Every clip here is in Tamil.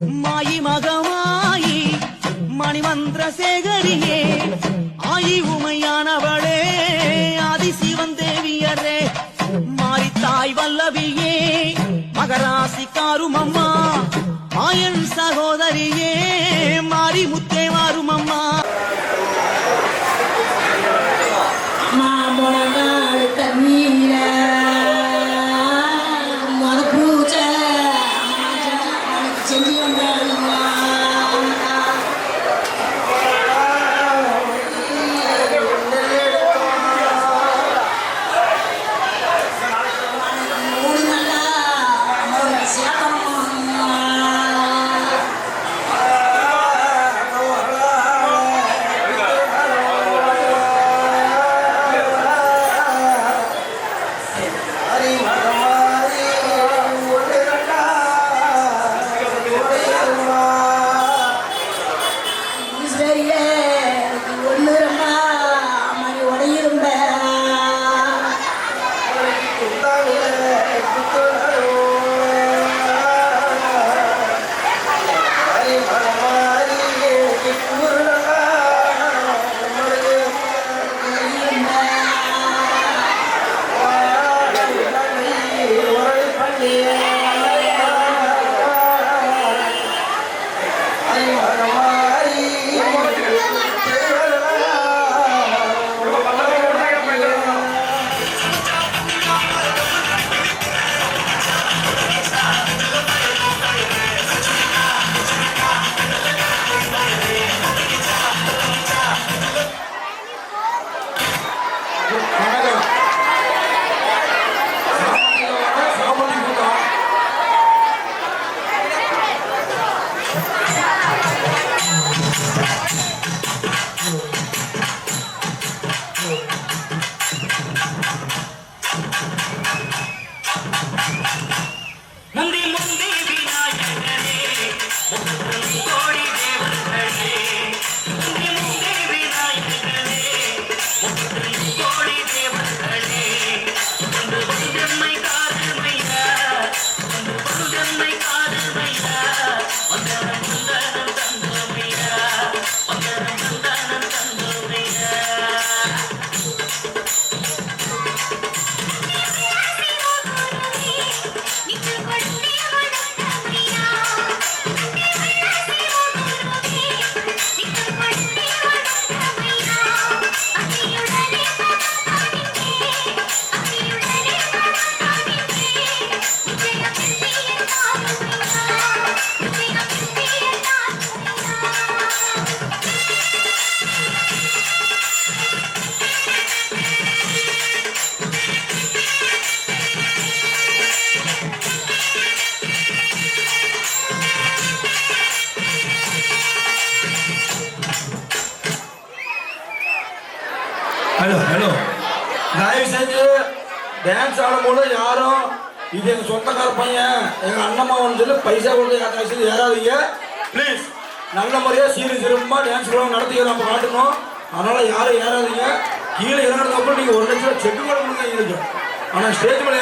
மாயி மகமாயி மணிமந்திர சேகரியே ஆயி உமையானவளே ஆதிசிவன் தேவியரே மாரித்தாய் வல்லவியே மகராசி காரும் அம்மா மாயன் சகோதரியே மாரி முத்தே மாறும் அம்மா ஹலோ ஹலோ தயவு செஞ்சு டான்ஸ் ஆடும்போது யாரும் இது எங்கள் சொந்தக்கார பையன் எங்கள் அண்ணம்மாவன்னு சொல்லி பைசா கொடுத்து தயவு செஞ்சு ஏறாதீங்க ப்ளீஸ். நல்ல முறையாக சிறப்பாக டான்ஸ் நடத்தி நம்ம காட்டணும். அதனால் யாரும் ஏறாதீங்க. கீழே இறங்குறதுக்கப்புறம் நீங்கள் 1 லட்சம் செக்கு கூட கொடுங்க எங்களுக்கு. ஆனால் ஸ்டேஜ் மேலே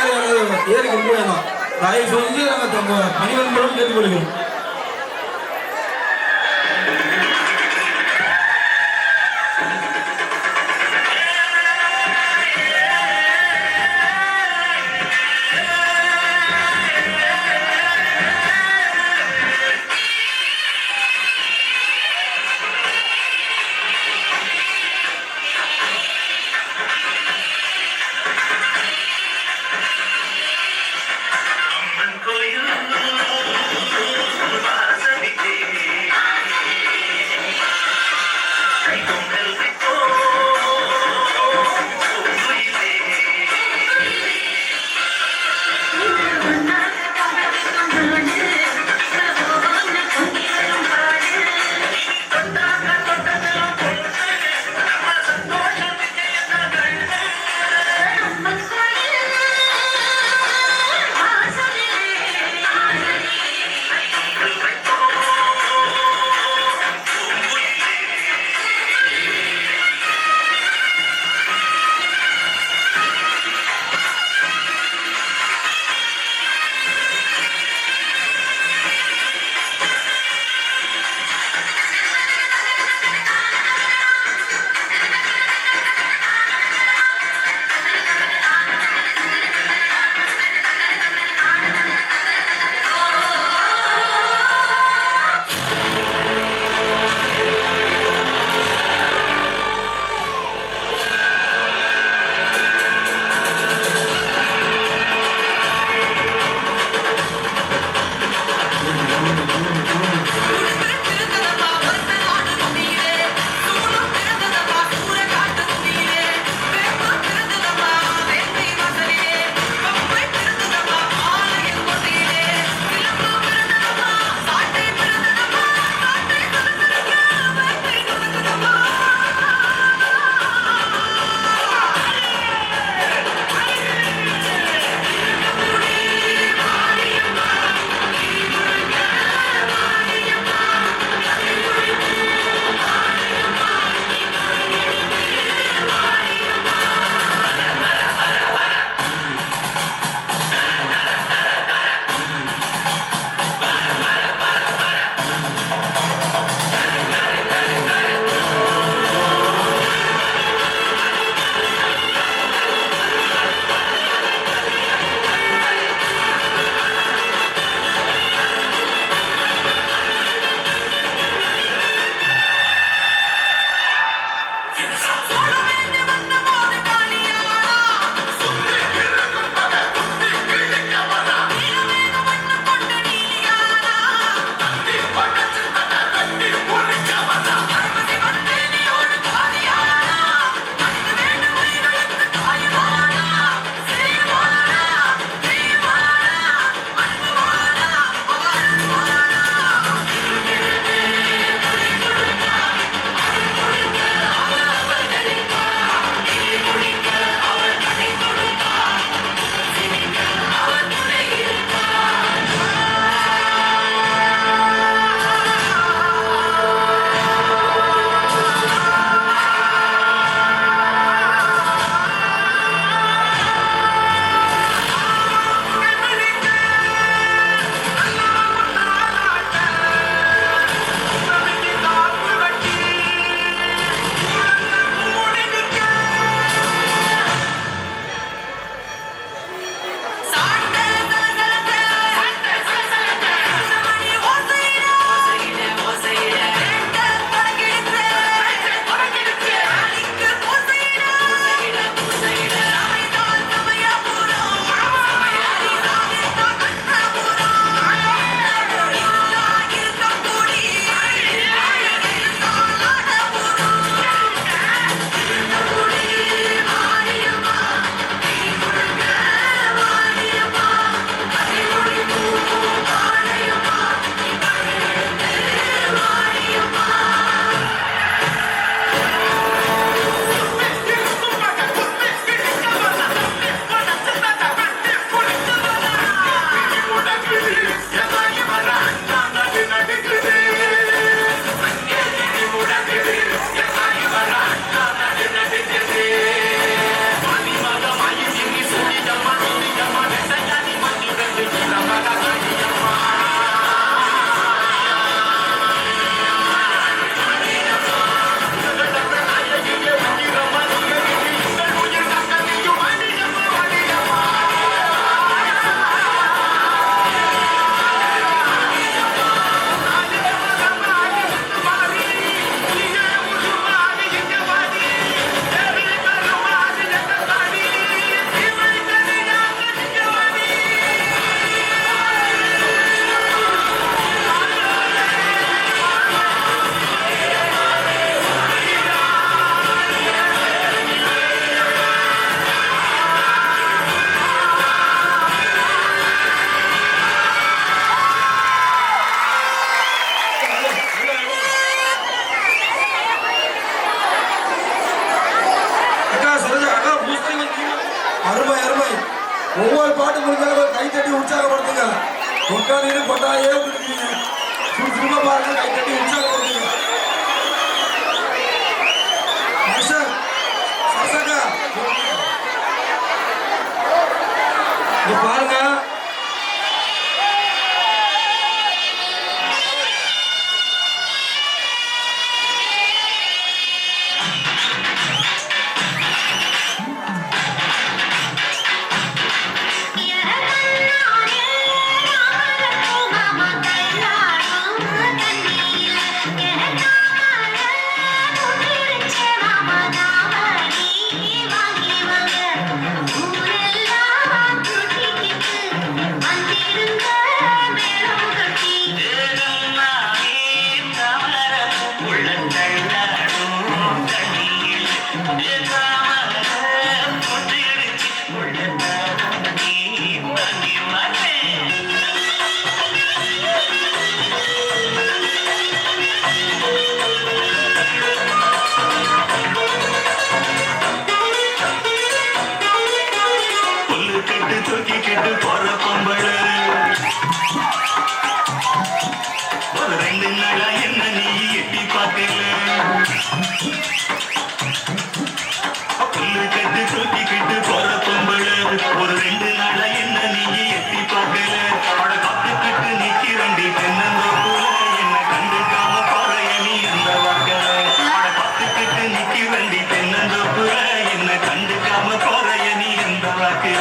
ஏறி கொண்டு வேணும். தயவு செஞ்சு நாங்கள் பணிவன்படும் கேட்டுக்கொள்கிறோம். கோயில் ஒவ்வொரு பாட்டு முடிஞ்சாலும் கை தட்டி உற்சாகப்படுத்துங்க. உட்காந்து கொண்டாயே விட்டுருக்கீங்க. சுறுசுறுப்பா பாருங்க, கை தட்டி உற்சாகப்படுத்துங்க. பாருங்க, ரெண்டு நாளா என்ன நீ எட்டி பார்க்கல புல்லு கட்டு தூக்கிக்கிட்டு போற பொம்பள ஒரு ரெண்டு நாளா என்ன நீ எட்டி பார்க்கல அட காத்துக்கிட்டு நிக்கிறண்டி தென்னந்தோப்புல என்ன கண்டுக்காம போறைய நீ அந்த வாக்கல அட காத்துக்கிட்டு நிக்கிறண்டி தென்னந்தோப்புல என்ன கண்டுக்காம போறைய நீ அந்த வாக்கல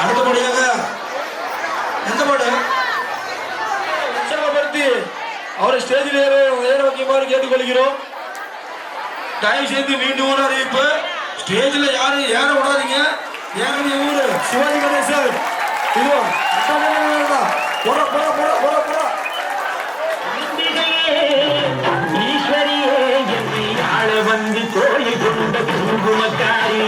அடுத்தபடியாக எந்த பாட்டு உற்சாகப்படுத்தி அவரை ஸ்டேஜில் ஏற வைக்குமாறு கேட்டுக்கொள்கிறோம். தயவு செய்து மீண்டும் ஒரு அறிவிப்பு, ஸ்டேஜில் யாரும் ஏற விடாதீங்க. ஏறக்கூடிய ஊரு சிவாஜி கணேசன். இதோ போற போற போற போற போற ஈஸ்வரியே என்று ஆள வந்து கோயில் கொண்ட குங்குமக்காரி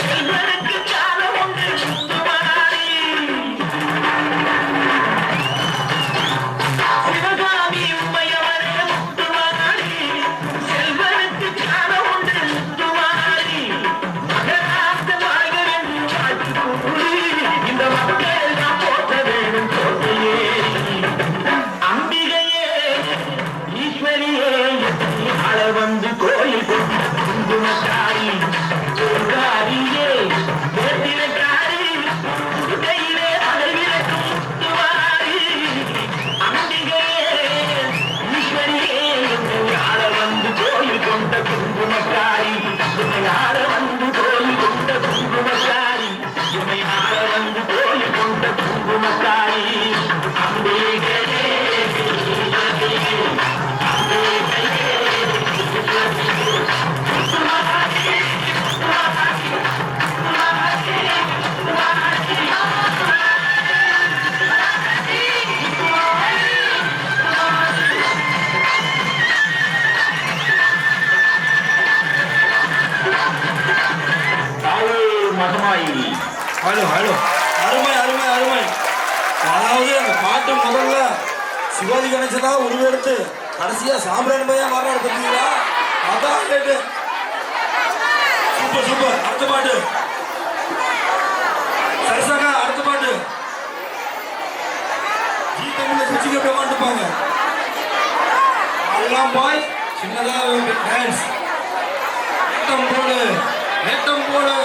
செல்வனுக்கு காலம் உண்டு முத்துமாரி. சிவகாமி உமையவரே முத்துமாரி, செல்வனுக்கு காலம் உண்டு முத்துமாரி. மகராச வாழ்கவென்று வாழ்த்து கூறி இந்த மக்கள் எல்லாம் போற்ற வேண்டும் கோட்டையே. அம்பிகையே ஈஸ்வரியே ஆள வந்து கோயில் கொண்ட குங்குமக்காரி. காரியே வேட்டிலக்காரி, கையிலே அதை விளக்கும் முத்துமாரி. அம்பிகையே ஈஸ்வரியே ஆள வந்து கோயில் கொண்ட குங்குமக்காரி. ஆள வந்து கோயில் கொண்ட குங்குமக்காரி. ஆள வந்து கோயில் கொண்ட குங்குமக்காரி. அம்பிகையே மகமாயி. ஹலோ ஹலோ, அருமை அருமை அருமை. அதாவது அந்த பாட்டு முதல்ல சிவாஜி கணேசனா உருவெடுத்து கடைசியா சாம்பிராணி பையன் வர்றாரு பார்த்தீங்களா? அதான் கேட்டு சூப்பர் சூப்பர். அடுத்த பாட்டு சரிசாங்க. அடுத்த பாட்டு ஜி தமிழ்ல சுச்சிக்க பேமாட்டுப்பாங்க எல்லாம் பாய். சின்னதா டான்ஸ் நேட்டம் போடு நேட்டம் போடு.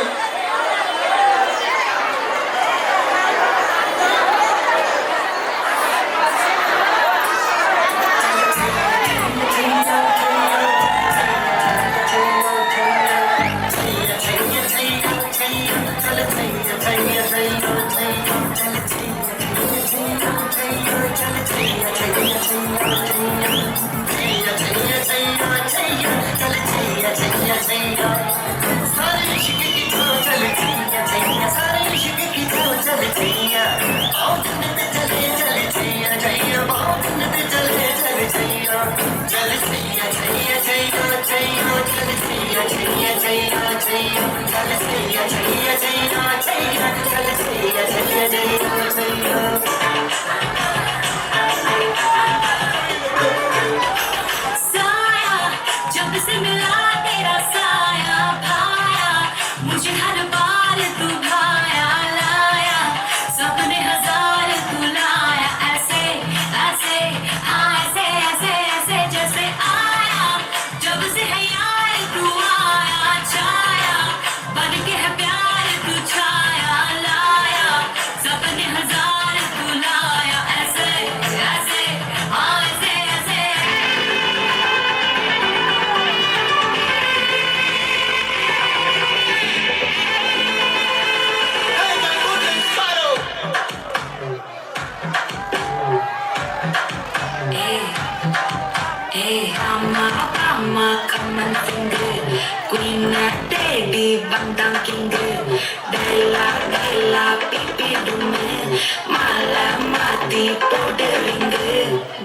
जब से मिला तेरा साया भाया, मुझे हर बार तू भाया लाया, सपने हजार तू लाया, ऐसे ऐसे हाँ ऐसे ऐसे ऐसे जैसे आया, जब से है यार तू आया छाया, बन के है प्यार तू छाया लाया, सपने हजार तू लाया, ऐसे ऐसे हाँ ऐसे ऐसे. Ama kaman finger, queen teddy bandang king, dela dela pipi dume, mala mati powdering,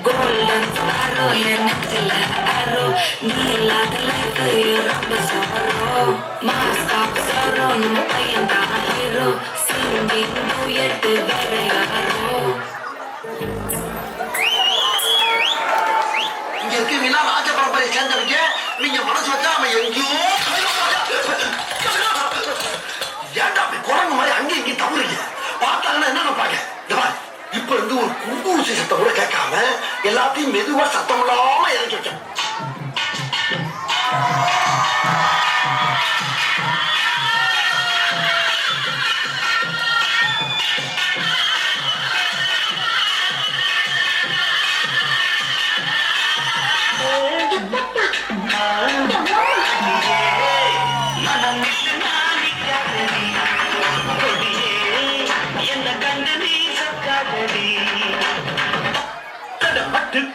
golden sparrow ye necklace arrow, nila like your sorrow, mask of sorrow no payanda hero, singing duet very hero. ராஜ பரம்பரை சேர்ந்தவங்க நீங்க மனசு வச்சா அவன் எங்கேயோ ஏன்டா அப்படி குரங்கு மாதிரி அங்கேயும் இங்கேயும் தவறுங்க பார்த்தாங்கன்னா என்ன பாக்க. இப்ப இருந்து ஒரு குண்டு ஊசி சத்தம் கூட கேட்காம எல்லாத்தையும் மெதுவா சத்தம் இல்லாம இறக்கி வச்சேன்.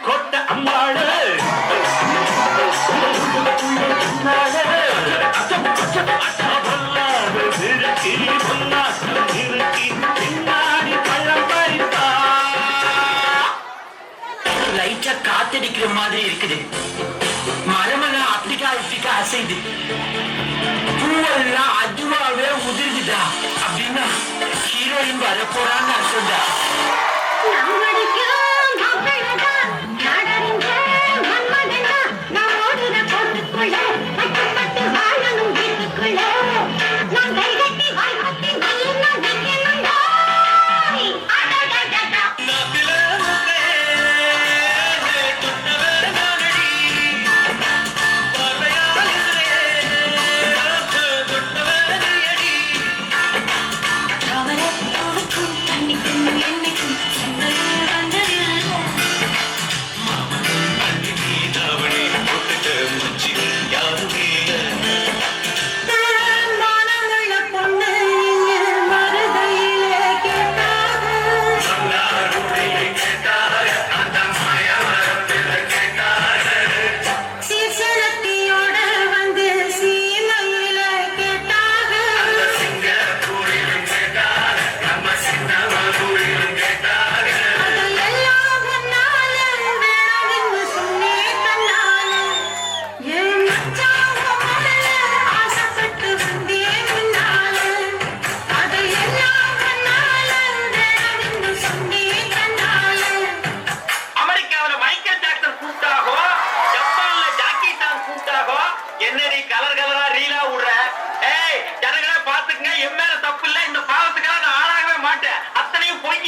கோட்ட அம்மாளு லைட்டா காத்தடிக்கிற மாதிரி இருக்குது. மரமெல்லாம் அப்படிக்கா இப்படிக்கா அசைது. பூவெல்லாம் அதுவாவே உதிர்குதா அப்படின்னா ஹீரோயின் வரப்போறான்னு அர்த்தம்டா. என்னடி கலர் கலரா ரீலா விடுற? ஏய் ஜனங்களே பாத்துக்கங்க, என் மேல தப்பு இல்ல. இந்த பாவத்துக்காக நான் ஆளாகவே மாட்டேன். அத்தனையும் பொய்.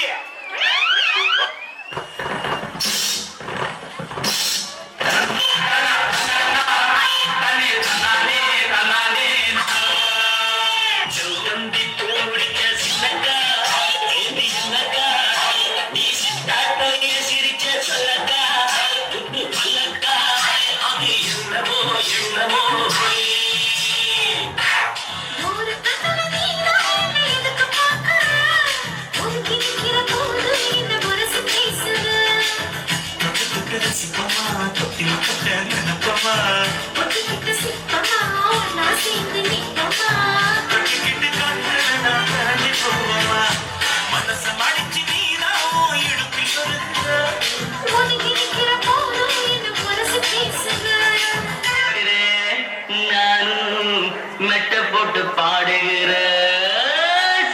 மெட்ட போட்டு பாடுகிற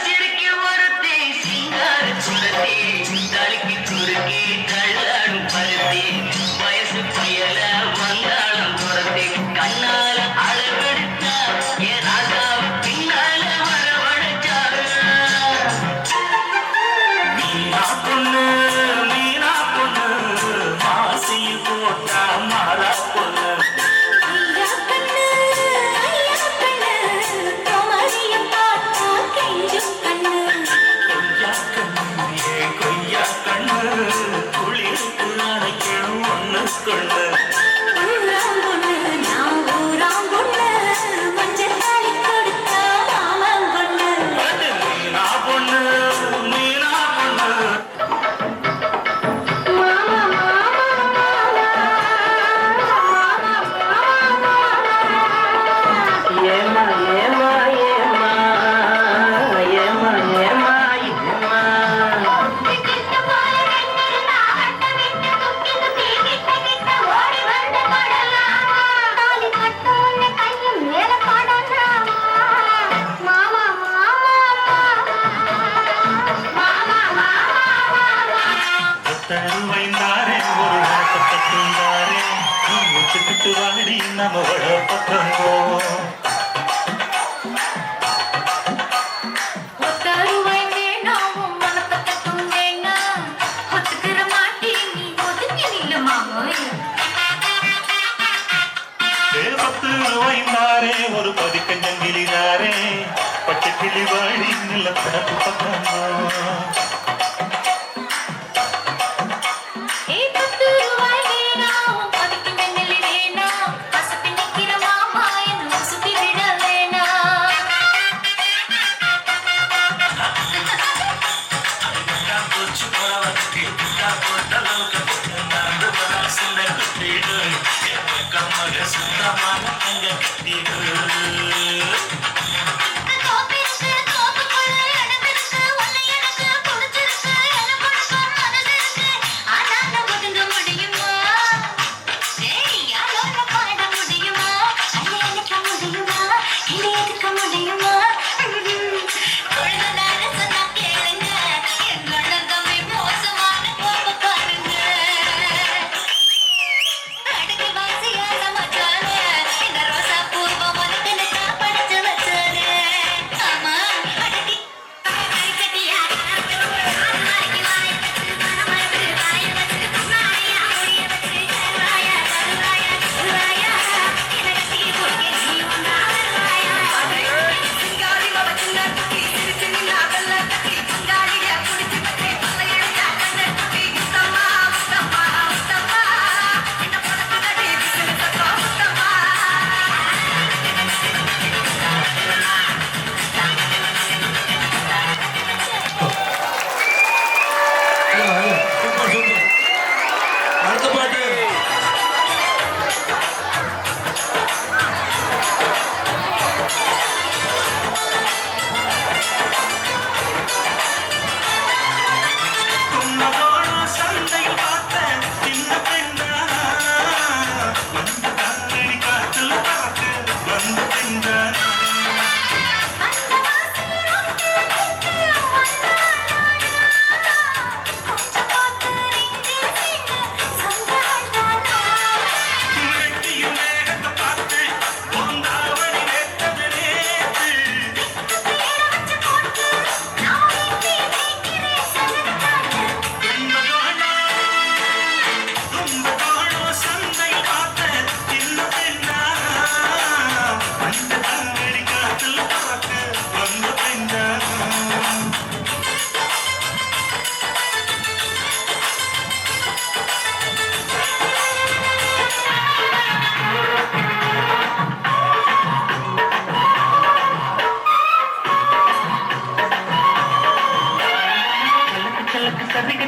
சிரிக்கு ஒருத்தி சிங்கார சுரத்தி தலிக்கு துருக்கி தள்ளாடும் பருத்தி வயசு பயல வந்தாளம் துரத்தி கண்ணால அளவெடுத்தா என் ராஜாவ பின்னால வரவழைச்சாரு. மீனா பொண்ணு மாசியில் போட்டா மாறா பொண்ணு. வாடி நம்ம ஒரு பதிக்கஞ்சங்கிலினாரே பச்சை கிளி வாடி நில படப்பு பக்கமா. தோப்பிருக்கு தோப்புக்குள்ள இடமிருக்கு உன்னை எனக்கு புடிச்சு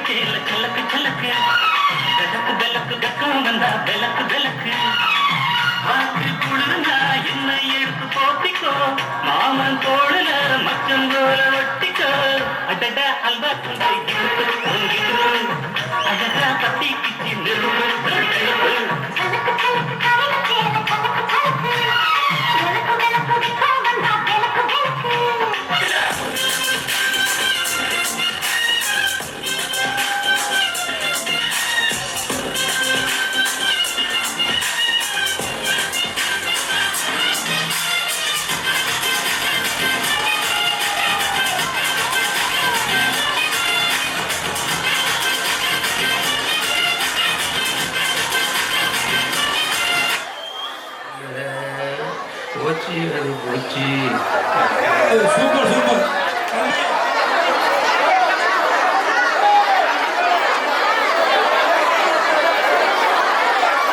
கேல கலக்கு கலக்கு கலக்கு கலக்கு கக்கம் வந்தா விளக்கு விளக்கு வாக்கு குளிர்ந்தா என்னை எடுத்து போட்டிக்கோ மாமன் தோளுல மச்சம் போல ஒட்டிக்கோ அடட அல்வா துண்டை அழகா பட்டி கிச்சி நிறுவனம் போச்சு அது போச்சு சூப்பர் சூப்பர்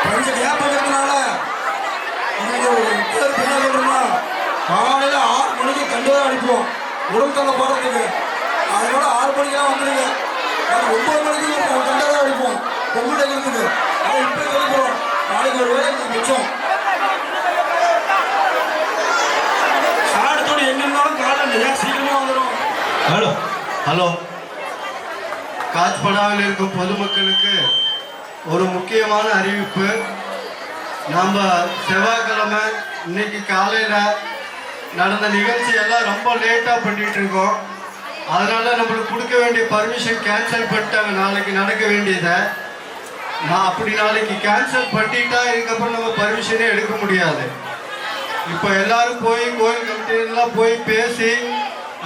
கொஞ்சம் கேப் இருக்கிறதுனால இன்னைக்கு ஒரு பேர் என்ன சொல்றோம்னா காலையில 6 மணிக்கு கண்டுதான் அனுப்புவோம் உடல் தங்க போடுறதுக்கு. அதனால 6 மணிக்கெல்லாம் வந்துருங்க. 9 மணிக்கு கண்டுதான் அனுப்புவோம் பொங்கல் வைக்கிறதுக்கு. அதை இப்போ சொல்லிக்கிறோம். நாளைக்கு ஒரு வேலை மிச்சம். சாடத்தோடு எங்க இருந்தாலும் காலையில் சீக்கிரமா வந்துடும். ஹலோ ஹலோ காட்படாவில் இருக்கும் பொதுமக்களுக்கு ஒரு முக்கியமான அறிவிப்பு. நம்ம செவ்வாய்க்கிழமை இன்னைக்கு காலையில் நடந்த நிகழ்ச்சி எல்லாம் ரொம்ப லேட்டாக பண்ணிட்டு இருக்கோம். அதனால நம்மளுக்கு கொடுக்க வேண்டிய பர்மிஷன் கேன்சல் பண்ணிட்டாங்க. நாளைக்கு நடக்க வேண்டியதை நான் அப்படி நாளைக்கு கேன்சல் பண்ணிட்டா இதுக்கப்புறம் நம்ம பர்மிஷனே எடுக்க முடியாது. இப்போ எல்லாரும் போய் கோயில் கமிட்டிலாம் போய் பேசி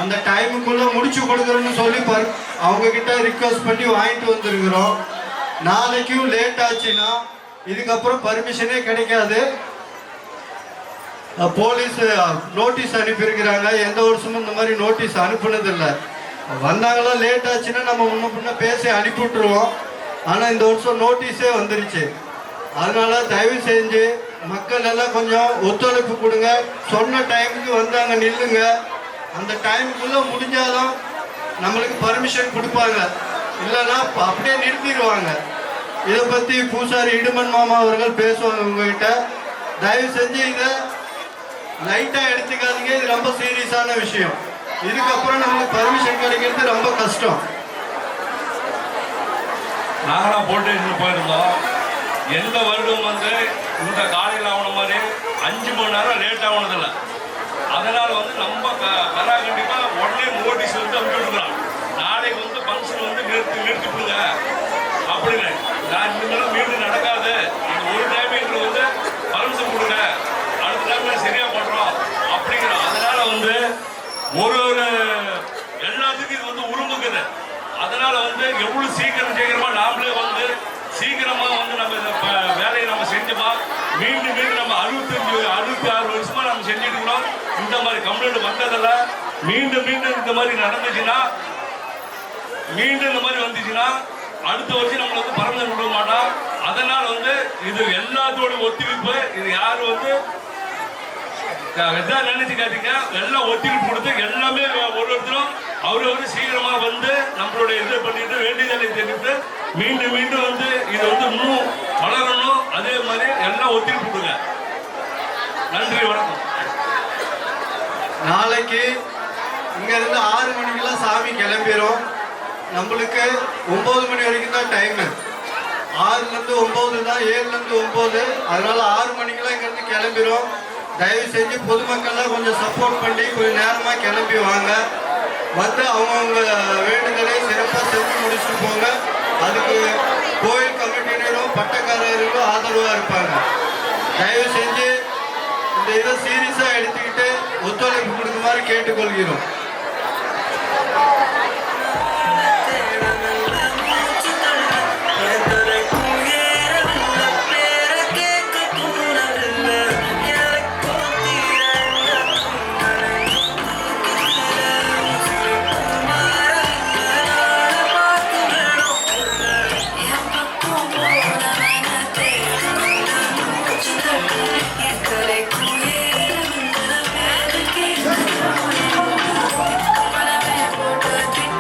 அந்த டைமுக்குள்ளே முடிச்சு கொடுக்குறோன்னு சொல்லி அவங்க கிட்ட ரிக்வஸ்ட் பண்ணி வாங்கிட்டு வந்துருக்குறோம். நாளைக்கும் லேட் ஆச்சுன்னா இதுக்கப்புறம் பர்மிஷனே கிடைக்காது. போலீஸ் நோட்டீஸ் அனுப்பியிருக்கிறாங்க. எந்த வருஷமும் இந்த மாதிரி நோட்டீஸ் அனுப்புனதில்லை. வந்தாங்களா லேட் ஆச்சுன்னா நம்ம முன்ன பின்ன பேசி அனுப்பிவிட்டுருவோம். ஆனால் இந்த வருஷம் நோட்டீஸே வந்துருச்சு. அதனால தயவு செஞ்சு மக்கள் எல்லாம் கொஞ்சம் ஒத்துழைப்பு கொடுங்க. சொன்ன டைமுக்கு வந்தாங்க நில்லுங்க. அந்த டைமுக்குள்ளே முடிஞ்சாலும் நம்மளுக்கு பர்மிஷன் கொடுப்பாங்க. இல்லைன்னா அப்படியே நிறுத்திடுவாங்க. இதை பற்றி பூசாரி இடுமன் மாமா அவர்கள் பேசுவாங்க உங்ககிட்ட. தயவு செஞ்சு இதை லைட்டாக எடுத்துக்காதீங்க. இது ரொம்ப சீரியஸான விஷயம். இதுக்கப்புறம் நம்மளுக்கு பர்மிஷன் கிடைக்கிறது ரொம்ப கஷ்டம். நாங்களாம் போட்டு போயிருந்தோம். எந்த வருடம் வந்து இந்த காலையில் ஆகண மாதிரி 5 மணி நேரம் லேட் ஆகணதில்லை. அதனால் வந்து நம்ம கண்டிப்பாக உடனே நோட்டீஸ் வந்து அனுப்பிவிட்டுருக்குறோம். நாளைக்கு வந்து ஃபங்க்ஷன் வந்து நிறுத்திவிடுங்க அப்படின்னு. நான் இனிமேலும் மீண்டும் நடக்காது. இது ஒரு டைம் எங்களுக்கு வந்து பர்மிஷன் கொடுங்க, அடுத்த டைம் சரியாக பண்ணுறோம் அப்படிங்கிறோம். அதனால் வந்து ஒரு எல்லாத்துக்கும் இது வந்து உருமுக்குது. அதனால் வந்து எவ்வளோ சீக்கிரமாக நாமளே வந்து சீக்கிரமாக வந்து நம்ம இந்த வேலையை நம்ம செஞ்சோமா மீண்டும் நம்ம 66 வருஷமா நம்ம செஞ்சுட்டு இருக்கிறோம். இந்த மாதிரி கம்ப்ளைண்ட் வந்ததில்ல. மீண்டும் இந்த மாதிரி நடந்துச்சுன்னா இந்த மாதிரி வந்துச்சுன்னா அடுத்த வருஷம் நம்மளை வந்து பர்மனன்ட் கொடுக்க மாட்டோம். அதனால் வந்து இது எல்லாத்தோட ஒத்துழைப்பு. இது யாரும் வந்து எதாவது நினைச்சுக்காதீங்க. எல்லாம் ஒத்துழைப்பு கொடுத்து எல்லாமே ஒருத்தரும் அவரவரு சீக்கிரமா வந்து நம்மளுடைய இதை பண்ணிட்டு வேண்டியதை தெரிவித்து மீண்டும் வந்து இது வந்து இன்னும் வளரணும். அதே மாதிரி எல்லாம் ஒத்துழைப்பு கொடுங்க. நன்றி, வணக்கம். நாளைக்கு இங்கேருந்து 6 மணிக்கெல்லாம் சாமி கிளம்பிடும். நம்மளுக்கு 9 மணி வரைக்கும் தான் டைமு. 6லேருந்து 9 தான், 7லேருந்து 9. அதனால 6 மணிக்கெல்லாம் இங்கேருந்து கிளம்பிடும். தயவு செஞ்சு பொதுமக்கள்லாம் கொஞ்சம் சப்போர்ட் பண்ணி கொஞ்சம் நேரமாக கிளம்பி வாங்க. வந்து அவங்கவுங்க வேண்டுதலை சிறப்பாக செஞ்சு முடிச்சுட்டு போங்க. அதுக்கு கோயில் கமிட்டியினரும் பட்டக்காரர்களும் ஆதரவாக இருப்பாங்க. தயவு செஞ்சு இந்த இதை சீரியஸாக எடுத்துக்கிட்டு ஒத்துழைப்பு கொடுக்குமாறு கேட்டுக்கொள்கிறோம். Thank you.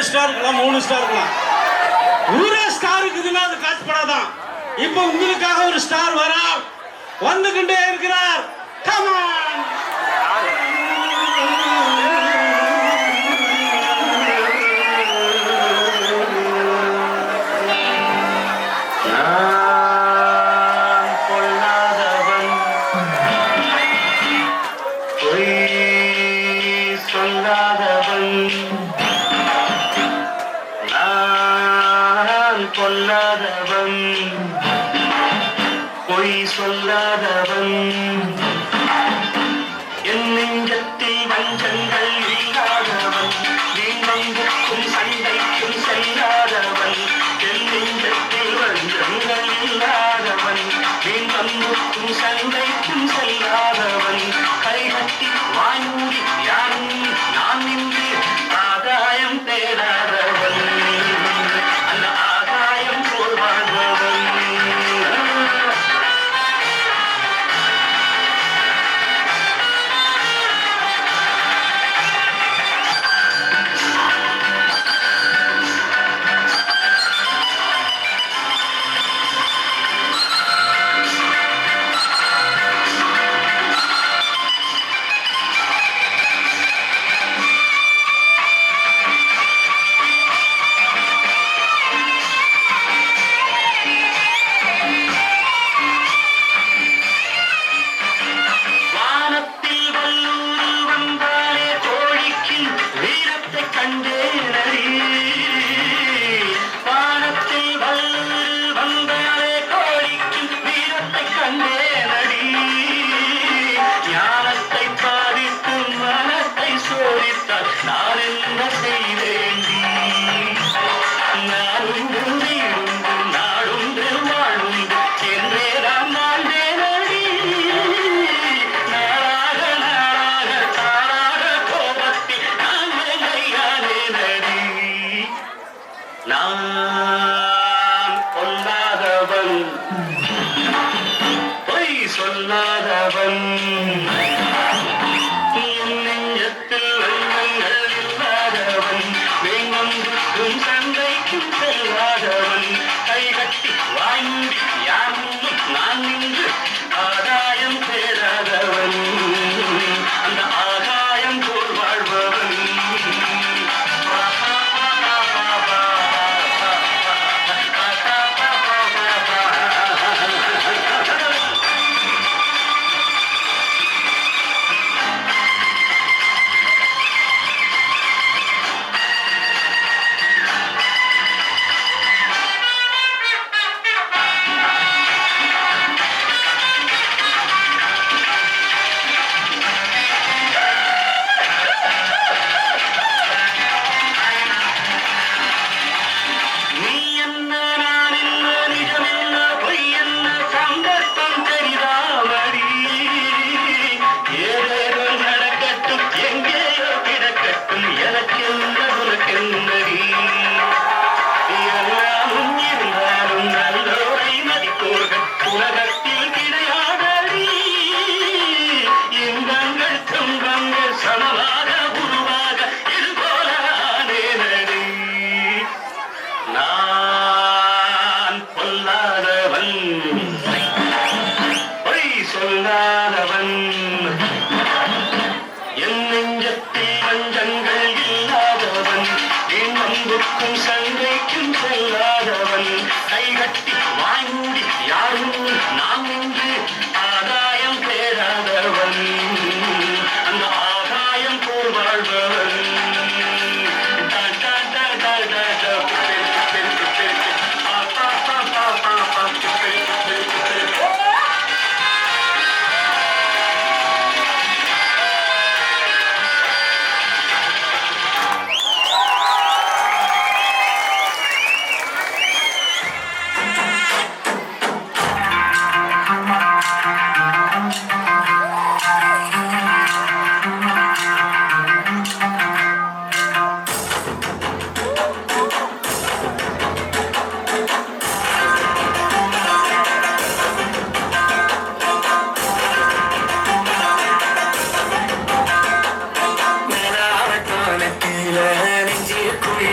ஸ்டார் இருக்கலாம், 3 ஸ்டார் இருக்கலாம். ஊரே ஸ்டார் இருக்குதுன்னா அது காசு படாதான். இப்போ உங்களுக்காக ஒரு ஸ்டார் வரா வந்துகிட்டே இருக்கிறார். Come on. பொல்லாதவன் பொய் சொல்லாதவன் என் நெஞ்சத்தில் வஞ்சங்கள் இல்லாதவன் வீண்வம்புக்கும் சண்டைக்கும் செல்லாதவன் என் நெஞ்சத்தில் வஞ்சங்கள் இல்லாதவன் வீண்வம்புக்கும் சண்டைக்கும் செல்லாதவன் கைகட்டி வாய்மூடி யாரும் நான் நின்று ஆதாயம் தேடாதவன் அந்த ஆதாயம் போல் வாழ்பவன் சொல்லாதவன் என் நெஞ்சத்தில் வெள்ளங்கள் இல்லாதவன் வேங்கொன்றுக்கும் சண்டைக்கும் செல்லாதவன் கைகட்டி வாங்கி யாரும் நான் நின்று ஆதாயம் தேடாதவன் அந்த ஆதாயம் போல் வாழ்பவன் சொல்லாதவன் என் நெஞ்சத்தில் வஞ்சங்கள் இல்லாதவன் என் அன்புக்கும் சண்டைக்கும் செல்லாதவன் கைகட்டி வாய்மூடி யாரும் நாம் நின்று ஆதாயம் தேடாதவன் அந்த ஆதாயம் போல் வாழ்பவன்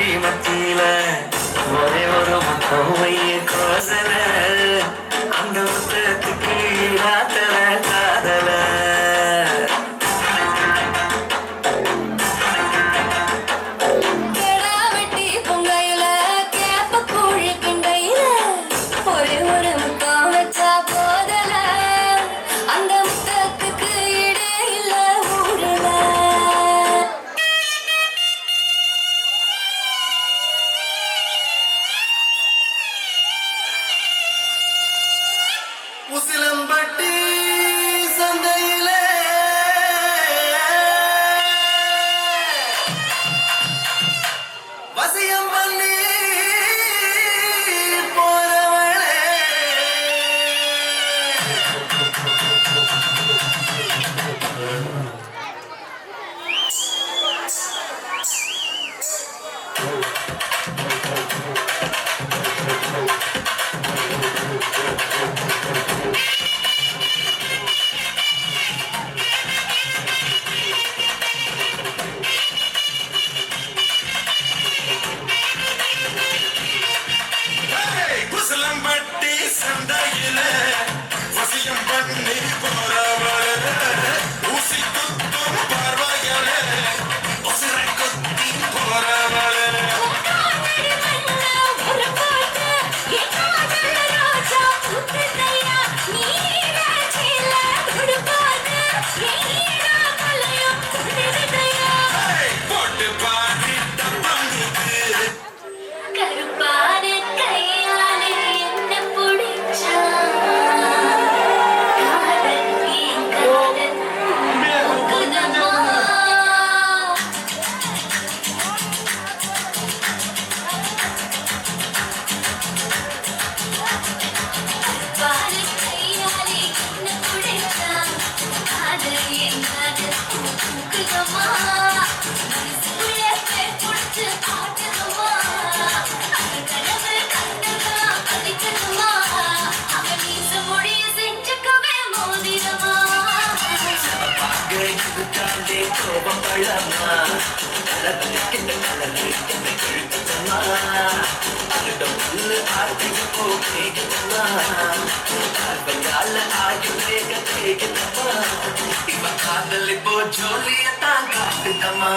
மத்தியில ஒரே ஒரு கோவைய கோசல அந்த முத்தத்துக்கு ராத்தல காதல கெடா வெட்டி பொங்கையில கேப்ப கூழ் கிண்டையில ஒரே ஒரு முத்தம் வச்சா போதல அந்த முத்தத்துக்கு ஈடு இல்ல ஊருல. உசிலம்பட்டி சந்தையிலே வசியம் பண்ணி போறவளே உசிலம்பட்டி சந்தையிலே வசியம் பண்ணி போறவளே ஊசி குத்தும் பார்வைகளே உசிரை குத்தி போறவளே ஒரு பாட்டு என் காதல் ரோஜா பூத்துதையா நீ ராஜில கொடுப்பாது ஏனா கலையும் கொடுதையா போட்டு பாடி தப்பாங்குது கருப்பான கையாலே என்ன புடிச்சா காதல் ஏன் காதல் குதமா கருப்பான கையாலே என்ன புடிச்சா காதல் ஏன் காதல் குதமா மனசுக்குள்ள பேர் புடிச்சு ஆட்டணுமா அந்த கனவு கண்டதா பதிக்கணுமா அவன் மீச மொழிய செஞ்சுக்கவே மோதிரமா தாண்டே கோபம் பழமா கலபலிக்கின்ற கலரு என்னை கிழிச்சுமா அதிடம் புல்லு ஆட்டிக்கு போகேகுமா பார்வையால ஆயு வேக தேகுதமா இவ காதல் இப்போ ஜோலியத்தான் காட்டுதமா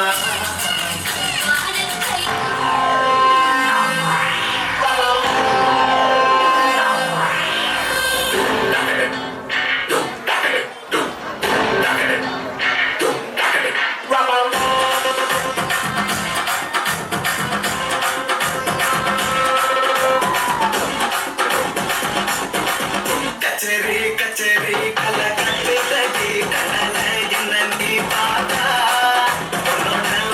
கச்சேரி கச்சேரி கல கட்டு தடி கடல என்ன நீ பாதா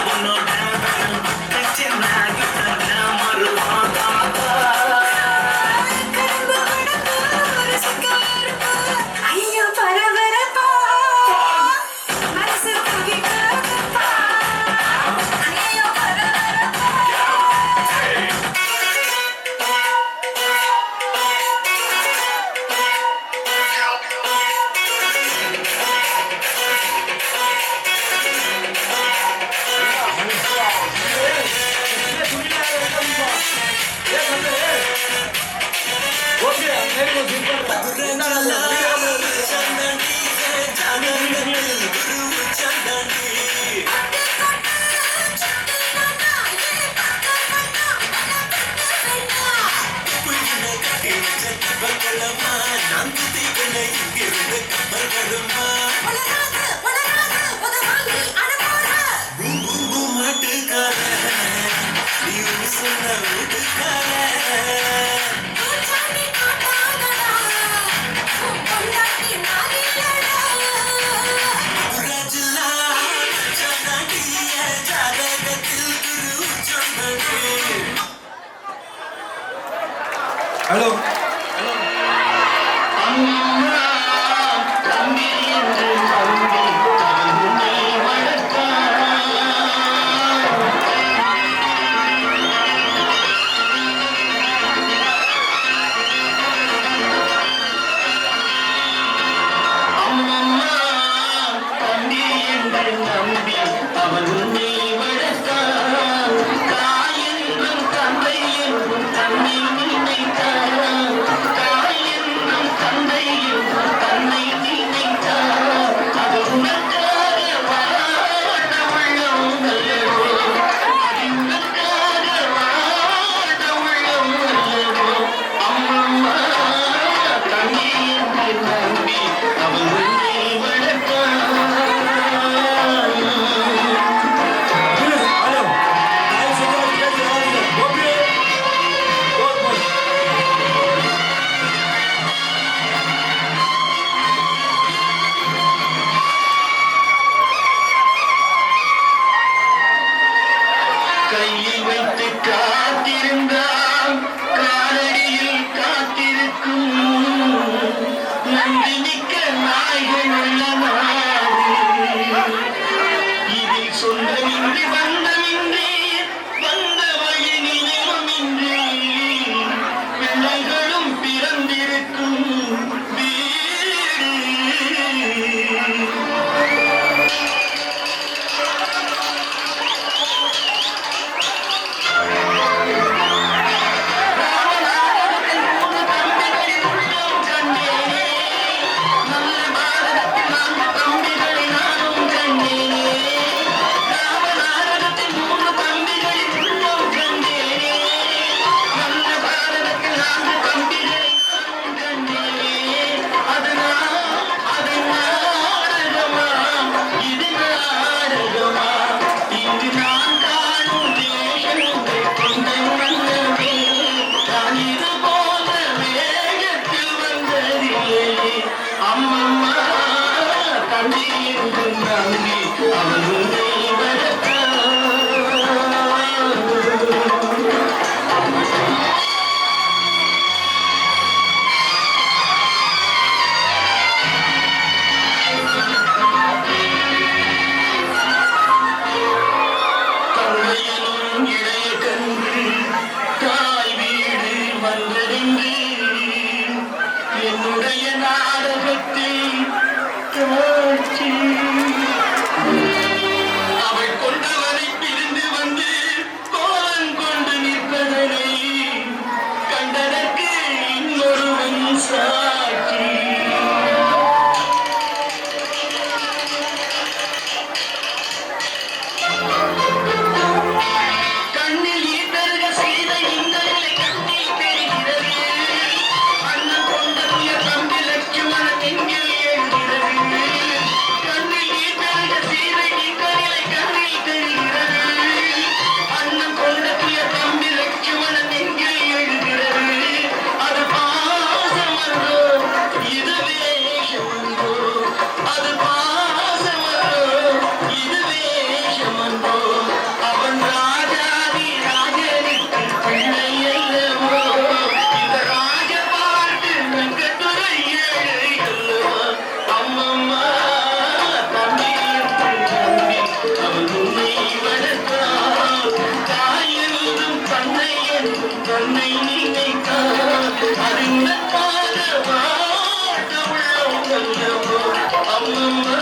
உன்னோட கச்சேரி மறுவாதா ஐயோ பரபரப்பா மனசு துடிக்கிறப்பா ஐயோ பரபரப்பா ஹலோ அவன் உன்னை வளர்த்தான் தாயின் மண்ணை நினைத்தால் அறிந்தப்பாக வாழ உள்ளம் நல்லவோ அம்மம்மா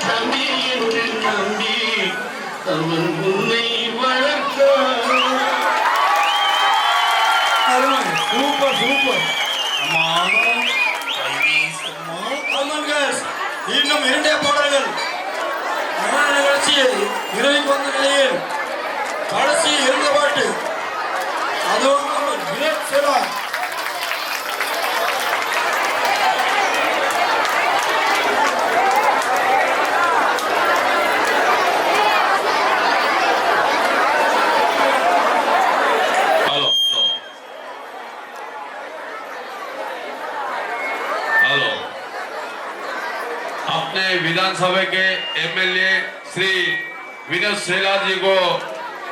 தம்பி என்று நம்பி அவன் உன்னை வளர்த்தான். Super super. இன்னும் 2 பாடல்கள் நடன நிகழ்ச்சி நிறைவுக்கு வந்த நிலையில் கடைசி 2 பாட்டு, அதுவும் நம்ம கிரேட் சேலா. हेलो हेलो अपने विधानसभा के एमएलए श्री विनोद सेला जी को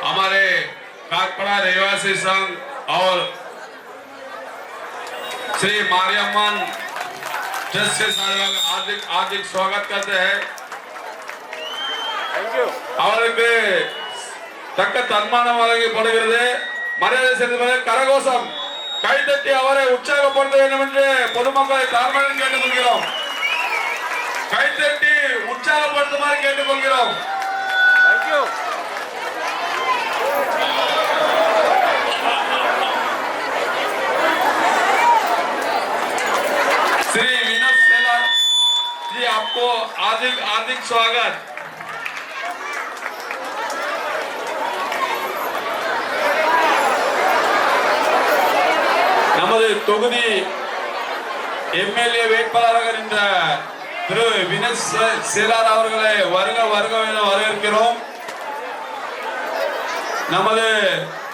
हमारे काकपड़ा रहवासी संघ और श्री मारियम्मन ट्रस्ट के साथ हार्दिक हार्दिक स्वागत करते हैं. அவருக்கு தக்க தன்மானம் வழங்கப்படுகிறது. மரியாதை செலுத்துவது கரகோஷம் கைதட்டி அவரை உற்சாகப்படுத்த வேண்டும் என்று பொதுமக்களை தாழ்மையுடன் கேட்டுக்கொள்கிறோம். கைதட்டி உற்சாகப்படுத்துமாறு கேட்டுக்கொள்கிறோம். श्री विनोद सेला जी आपको हार्दिक हार्दिक स्वागत. நமது தொகுதி எம்எல்ஏ வேட்பாளராக நின்ற திரு வினோத் சேலார் அவர்களை வருக வருக என வரவேற்கிறோம். நமது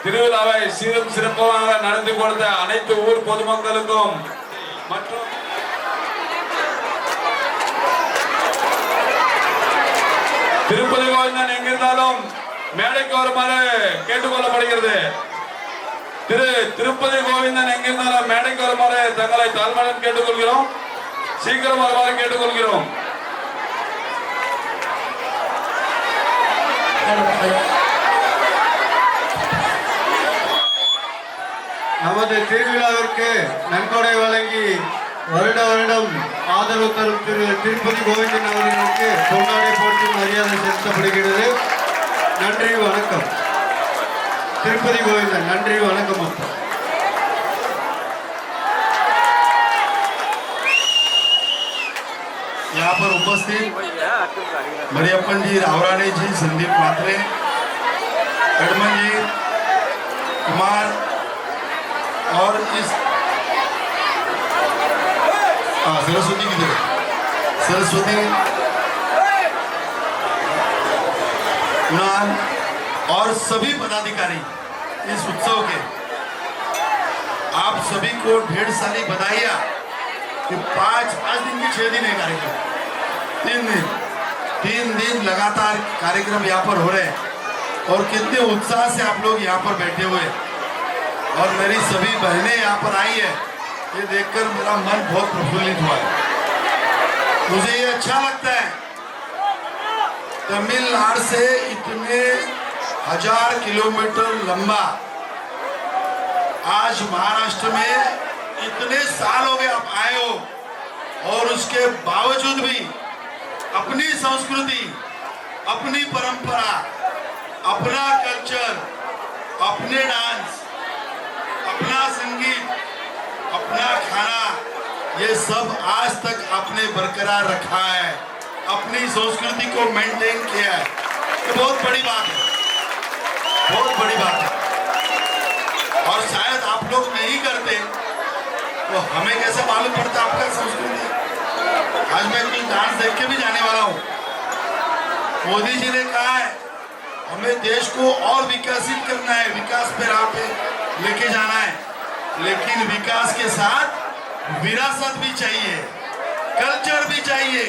திருவிழாவை சீரும் சிறப்பாக நடத்தி கொடுத்த அனைத்து ஊர் பொதுமக்களுக்கும் மற்றும் திருப்பதி கோவிந்தன் எங்கிருந்தாலும் மேடைக்கு வருமாறு கேட்டுக்கொள்ளப்படுகிறது. திருப்பதி கோவிந்தன் எங்கிருந்தாலும் மேடைக்கு வருமாறு தங்களை தாழ்மையுடன் கேட்டுக்கொள்கிறோம். சீக்கிரம் வருமாறு கேட்டுக்கொள்கிறோம். நமது திருவிழாவிற்கு நன்கொடை வழங்கி வருட வருடம் ஆதரவு தரும் திரு திருப்பதி கோவிந்தன் அவர்களுக்கு பொன்னாடை போட்டு மரியாதை செலுத்தப்படுகிறது. நன்றி வணக்கம். திருப்பதி கோவிந்தன் நன்றி வணக்கம். அப்பா यहाँ पर उपस्थित मरियप्पन जी, रावराणे जी, संदीप मात्रे, कडमन जी, कुमार और इस सरस्वती की तरफ सरस्वती कुणाल और सभी पदाधिकारी इस उत्सव के, आप सभी को ढेर सारी बधाइयाँ कि 5 दिन की 6 दिन है कार्यक्रम, 3 दिन लगातार कार्यक्रम यहाँ पर हो रहे हैं और कितने उत्साह से आप लोग यहाँ पर बैठे हुए और मेरी सभी बहनें यहाँ पर आई है, ये देखकर मेरा मन बहुत प्रफुल्लित हुआ है. मुझे ये अच्छा लगता है, तमिलनाडु से इतने 1000 किलोमीटर लंबा आज महाराष्ट्र में इतने साल हो गए आप आए हो और उसके बावजूद भी अपनी संस्कृति, अपनी परंपरा, अपना कल्चर, अपने डांस, अपना संगीत, अपना खाना, ये सब आज तक आपने बरकरार रखा है, अपनी संस्कृति को मेंटेन किया है. ये बहुत बड़ी बात है, बहुत बड़ी बात है. और शायद आप लोग नहीं करते तो हमें कैसे मालूम पड़ता आपका संस्कृति. आज मैं कुछ डांस देख के भी जाने वाला हूँ. मोदी जी ने कहा है हमें देश को और विकसित करना है, विकास पे राह पे लेके जाना है, लेकिन विकास के साथ विरासत भी चाहिए, कल्चर भी चाहिए,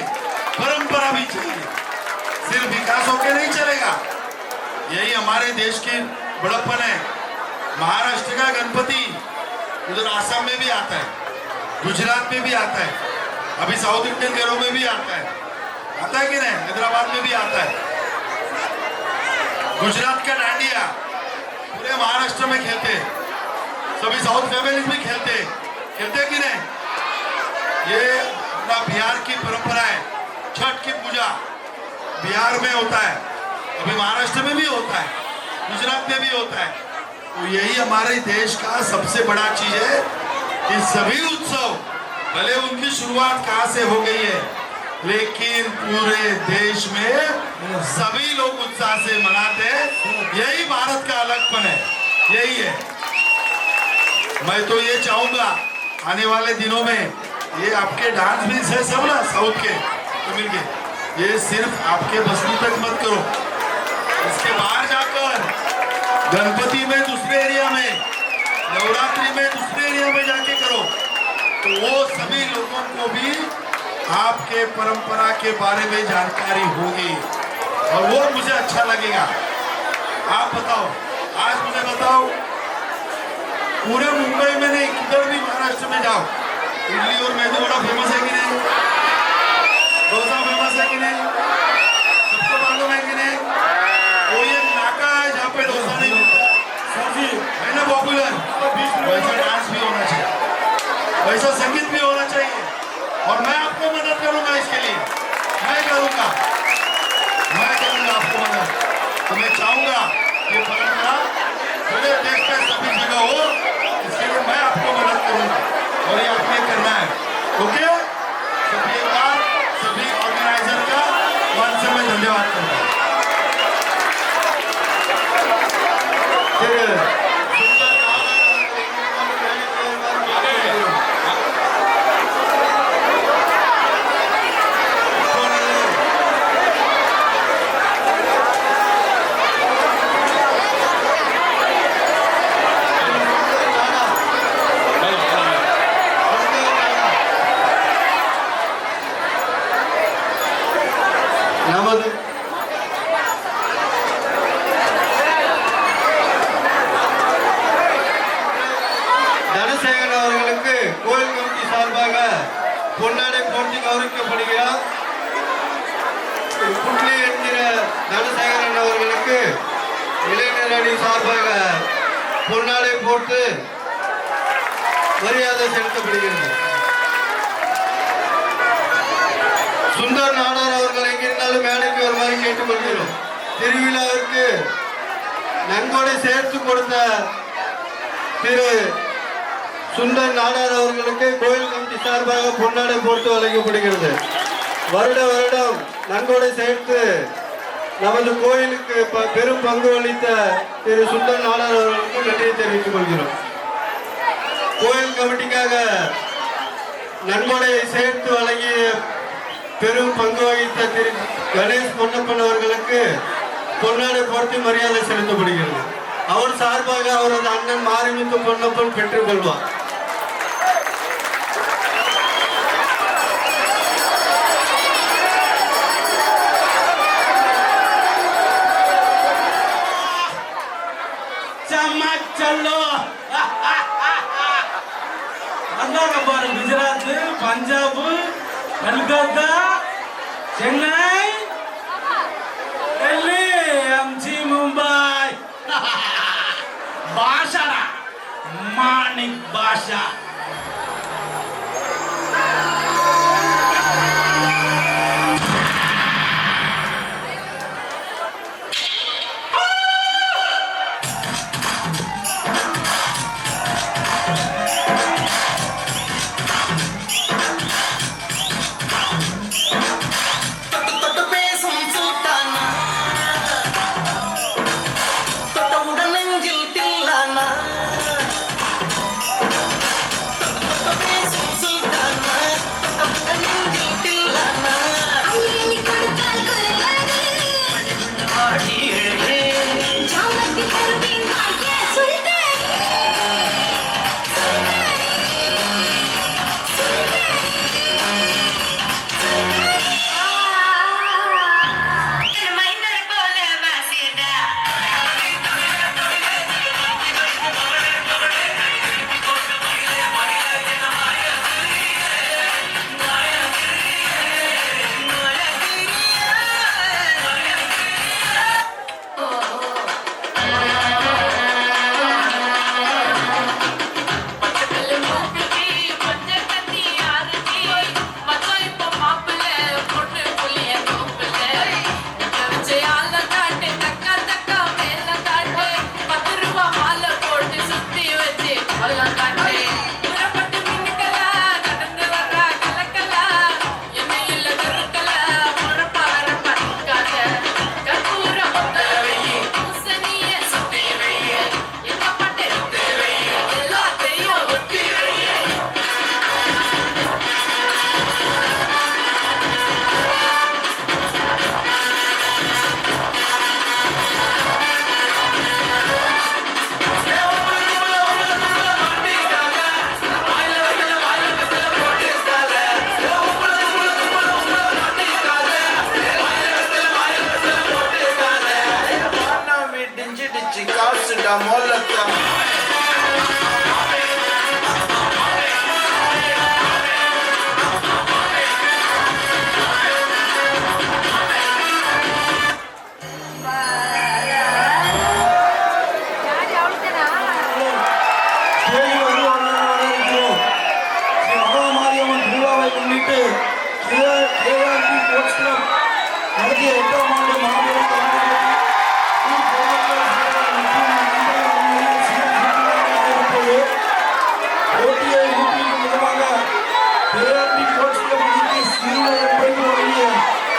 परंपरा भी चाहिए. सिर्फ विकास होके नहीं चलेगा. यही हमारे देश की बड़प्पन है. महाराष्ट्र का गणपति उधर आसाम में भी आता है, गुजरात में भी आता है, अभी साउथ इंडियन घरों में भी आता है कि नहीं, हैदराबाद में भी आता है. गुजरात का डांडिया पूरे महाराष्ट्र में खेलते हैं. सभी साउथ फैमिलीज भी खेलते कि नहीं। ये अपना बिहार की परंपरा है। छठ की पूजा बिहार में होता है, अभी महाराष्ट्र में भी होता है, गुजरात में भी होता है। तो यही हमारे देश का सबसे बड़ा चीज है कि सभी उत्सव भले उनकी शुरुआत कहाँ से हो गई है, लेकिन पूरे देश में सभी लोग उत्साह से मनाते हैं। यही भारत का अलगपन है, यही है। मैं तो ये चाहूंगा आने वाले दिनों में ये आपके डांस भी है सब ना साउथ के तमिल के, ये सिर्फ आपके बस्ती तक मत करो, इसके बाहर जाकर गणपति में दूसरे एरिया में, नवरात्रि में दूसरे एरिया में जाके करो, तो वो सभी लोगों को भी आपके परंपरा के बारे में जानकारी होगी और वो मुझे अच्छा लगेगा। आप बताओ, आज मुझे बताओ, पूरे मुंबई में नहीं किधर भी महाराष्ट्र में जाओ, इडली और मेदू वड़ा फेमस है कि नहीं, डोसा फेमस है कि नहीं, सबको मालूम है कि नहीं। वो ये नाका है जहाँ पे डोसा नहीं मिलता है ना, पॉपुलर। वैसा डांस भी होना चाहिए, वैसा संगीत भी होना चाहिए और मैं आपको मदद करूंगा इसके लिए, मैं करूंगा आपको मदद। तो मैं चाहूंगा कि परंपरा पूरे देश में सभी जगह हो, इसके लिए मैं आपको मदद करूंगा और ये आपने करना है। ओके, सभी एक बार सभी ऑर्गेनाइजर का मन से मैं धन्यवाद करता हूँ। நமது தனசேகரன் அவர்களுக்கு கோயில் கமிட்டி சார்பாக பொன்னாடை போட்டி கௌரவிக்கப்படுகிறார். புட்லி என்கிற தனசேகரன் அவர்களுக்கு இளைஞர் அணி சார்பாக பொன்னாடை போட்டு மரியாதை செலுத்தப்படுகிறது. சுந்தர் நாடார் அவர்கள் எங்கிருந்தாலும் மேடைக்கு வருமாறு கேட்டுக்கொள்கிறோம். திருவிழாவிற்கு நன்கொடை சேர்த்து கொடுத்த திரு சுந்தர் நாடார் அவர்களுக்கு கோயில் கமிட்டி சார்பாக பொன்னாடை போட்டு வழங்கப்படுகிறது. வருட வருடம் நன்கொடை சேர்த்து நமது கோயிலுக்கு பெரும் பங்கு அளித்த திரு சுந்தர் நாடார் அவர்களுக்கு நன்றியை தெரிவித்துக் கொள்கிறோம். கோயில் கமிட்டிக்காக நன்கொடை சேர்த்து வழங்கிய பெரும் பங்கு வகித்த திரு கணேஷ் பொன்னப்பன் அவர்களுக்கு பொன்னாடை போட்டு மரியாதை செலுத்தப்படுகிறது. அவர் சார்பாக அவரது அண்ணன் மாரிமுத்து பொன்னப்பன் பெற்றுக் கொள்வார். சல்லோ வந்தாங்க பாரு, குஜராத், பஞ்சாப், கல்கத்தா, சென்னை, டெல்லி, எம்ஜி, மும்பை. பாஷா மாணிக் பாஷா.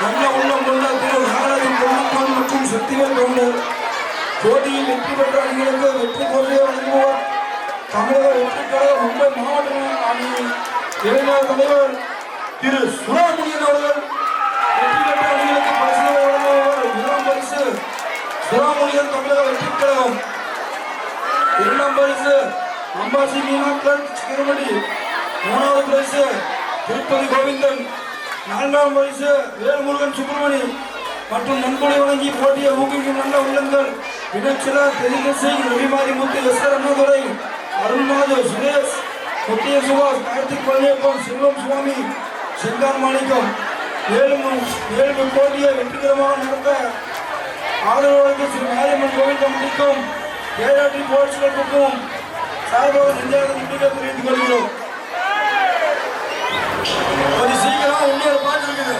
நல்ல உள்ளம் கொண்ட திரு நாகராஜன் பொன்னப்பன் மற்றும் சக்திவேல் கவுண்டர் போட்டியில் வெற்றி பெற்ற அணிகளுக்கு வெற்றி கோரியை வழங்குவார். தமிழக வெற்றி கழக மும்பை மாவட்ட அணி இளைஞர் தலைவர் திரு சுராமுனியன் அவர்கள் வெற்றி பெற்ற அணிகளுக்கு பரிசுகளை வழங்குவார். இரண்டாம் பரிசு சுராமுனியன் தமிழக வெற்றி கழகம். இரண்டாம் பரிசு அம்பாசி மீனாக்கள் சிறுமணி. மூணாவது பரிசு திருப்பதி கோவிந்தன். நான்காம் பரிசு வேல்முருகன் சுப்பிரமணி மற்றும் நன்கொடை வழங்கி போட்டியை ஊக்குவிக்கும் நல்ல உள்ளங்கள் வினச்சிலா தெலுங்கசை ரவிமாரி முத்து எஸ் அண்ணாதுரை அருள்நாது சுரேஷ் முத்திய சுபாஷ் கார்த்திக் பழனியப்பன் செல்வம் சுவாமி செங்கார் மாணிக்கம் ஏழு போட்டியை வெற்றிகரமாக நடத்த ஆதரவாளருக்கு ஸ்ரீ மாரியம்மன் கோவில் கமிட்டிக்கும் ஏழாட்டி போலீஸ் கிளப்புக்கும் சார்பாக நெஞ்சாக நன்றிகளை தெரிவித்துக் கொள்கிறோம். கொஞ்சம் சீக்கிரம் இன்னொரு பாட்டு இருக்குது.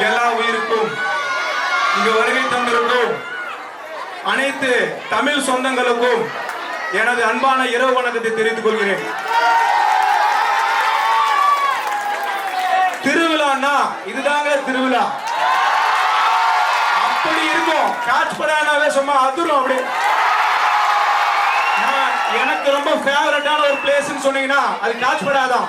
எல்லா உயிருக்கும் இங்கு வருகை தந்திருக்கும் அனைத்து தமிழ் சொந்தங்களுக்கும் எனது அன்பான இரவு வணக்கத்தை தெரிவித்துக் கொள்கிறேன். திருவிழான்னா இதுதாங்க திருவிழா. அப்படி இருக்கும். கேட்ச் பண்ணாவே சும்மா அதிரும். அப்படி எனக்கு ரொம்ப ஃபேவரட்டான ஒரு பிளேஸ்ன்னு சொன்னீங்கன்னா அது கேட்ச் பண்ணாதான்.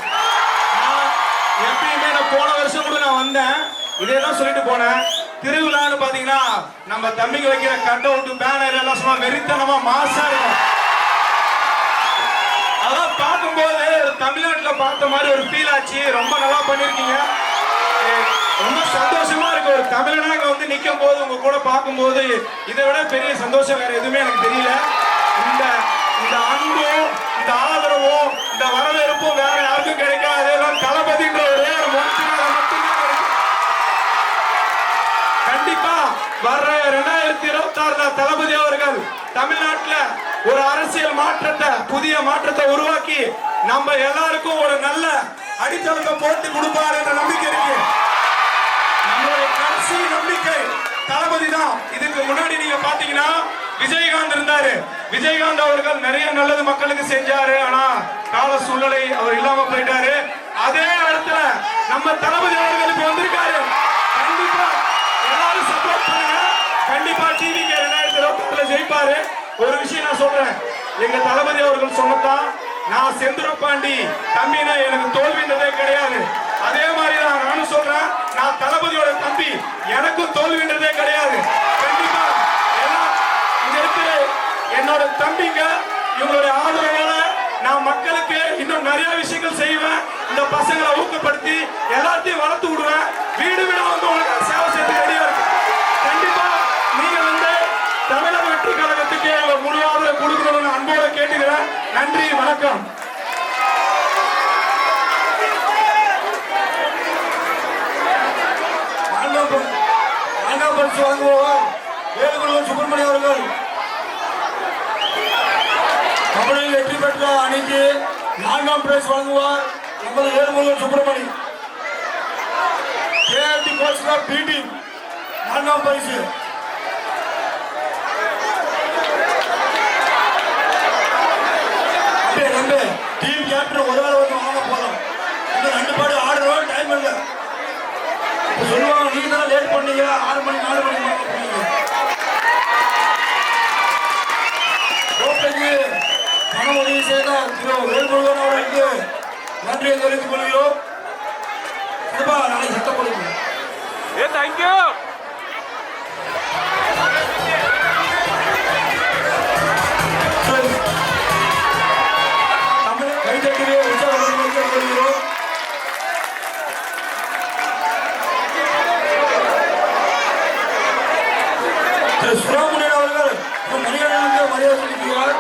எப்பயுமே நான் போன வருஷம் கூட நான் வந்தேன், இதேதான் சொல்லிட்டு போனேன். திருவிழான்னு பாத்தீங்கன்னா நம்ம தம்பிக்கு வைக்கிற கட் அவுட் பேனர் எல்லாம் சும்மா வெறித்தனமா மாசா இருக்கும். அதான் பார்க்கும்போது தமிழ்நாட்டுல பார்த்த மாதிரி ஒரு ஃபீல் ஆச்சு. ரொம்ப நல்லா பண்ணிருக்கீங்க. ரொம்ப சந்தோஷமா இருக்கு. ஒரு தமிழனா இங்க வந்து நிக்கும் போது உங்க கூட பார்க்கும்போது இதை விட பெரிய சந்தோஷம் வேற எதுவுமே எனக்கு தெரியல. இந்த அன்பும் இந்த ஆதரவும் இந்த வரவேற்பும் வேற யாருக்கும் கிடைக்காது. தளபதின்ற ஒரே ஒரு மட்டும்தான் கிடைக்கும். கண்டிப்பா வர்ற 2026 தளபதி அவர்கள் தமிழ்நாட்டுல ஒரு அரசியல் மாற்றத்தை புதிய மாற்றத்தை உருவாக்கி நம்ம எல்லாருக்கும் ஒரு நல்ல அடித்தளத்தை போட்டு கொடுப்பார் என்ற நம்பிக்கை இருக்கு. நம்மளுடைய கடைசி நம்பிக்கை தளபதி தான். இதுக்கு முன்னாடி நீங்க பாத்தீங்கன்னா விஜயகாந்த் இருந்தாரு. விஜயகாந்த் அவர்கள் நிறைய நல்லது மக்களுக்கு செஞ்சாரு. ஆனா கால சூழ்நிலை அவர் இல்லாம போயிட்டாரு. அதே இடத்துல நம்ம தளபதி அவர்கள் இப்ப வந்திருக்காரு. கண்டிப்பா எல்லாரும் சப்போர்ட் பண்ணுங்க. கண்டிப்பா டிவிக்கு 2026 ஜெயிப்பாரு. ஒரு விஷயம் நான் சொல்றேன், எங்க தளபதி அவர்கள் சொன்னதான் நான் செந்துரப்பாண்டி தம்பினா எனக்கு தோல்வின்றதே கிடையாது. அதே மாதிரிதான் நானும் சொல்றேன், நான் தளபதியோட தம்பி, எனக்கும் தோல்வின்றதே கிடையாது. கண்டிப்பா எல்லாம் இங்க இருக்கிற என்னோட தம்பிங்க இவங்களுடைய ஆதரவோட நான் மக்களுக்கு இன்னும் நிறைய விஷயங்கள் செய்வேன். இந்த பசங்களை ஊக்கப்படுத்தி எல்லாத்தையும் வளர்த்து விடுவேன். வீடு வீடு வந்து உங்களுக்கு சேவை செய்ய ரெடியா இருக்கு. கண்டிப்பா நீங்க வந்து தமிழக வெற்றி கழகத்துக்கு முழு ஆதரவு கொடுக்கணும்னு அன்போட கேட்டுக்கிறேன். நன்றி, வணக்கம். நான்காம் பரிசு வாங்குவோம் வேலுமுருகன் சுப்பிரமணி அவர்கள். தமிழில் வெற்றி பெற்ற அணிக்கு 4ஆம் பிரைஸ் வழங்குவார் நமது Velumurugan Subramani. KRT coach B team 4ஆம் பரிசு. டீம் கேப்டன் ஒரு ஆள் வந்து வாங்க போறோம். இன்னும் 2 பாடு ஆடுறோம், டைம் இல்லை. சொல்லுவாங்க நீங்க தான் லேட் பண்ணீங்க, 6 மணி 4 மணி பண உதவி செய்த திரு வேல்முருகன் அவர்களுக்கு நன்றியை தெரிவித்துக் கொள்கிறோம். நாளை சட்டப்படுங்க. தேங்க்யூ. மணிகண்டனுக்கு மரியாதை செலுத்துகிறார்.